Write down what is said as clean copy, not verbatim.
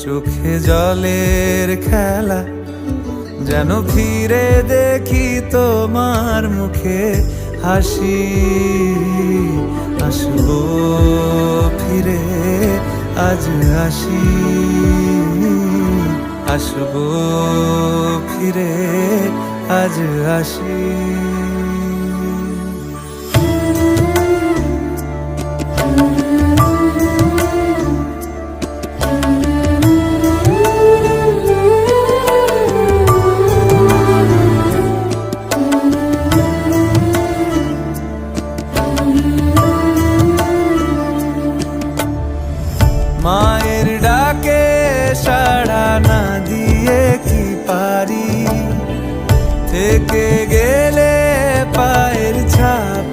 চোখে জলের খেলা, যেন ফিরে দেখি তোমার মুখে হাসি। আসবো ফিরে আজ আসি, আসবো ফিরে আজ আসি। মায়ের ডাকে সাড়া না দিয়ে কি পারি, থেকে গেলে পায়ের ছাপ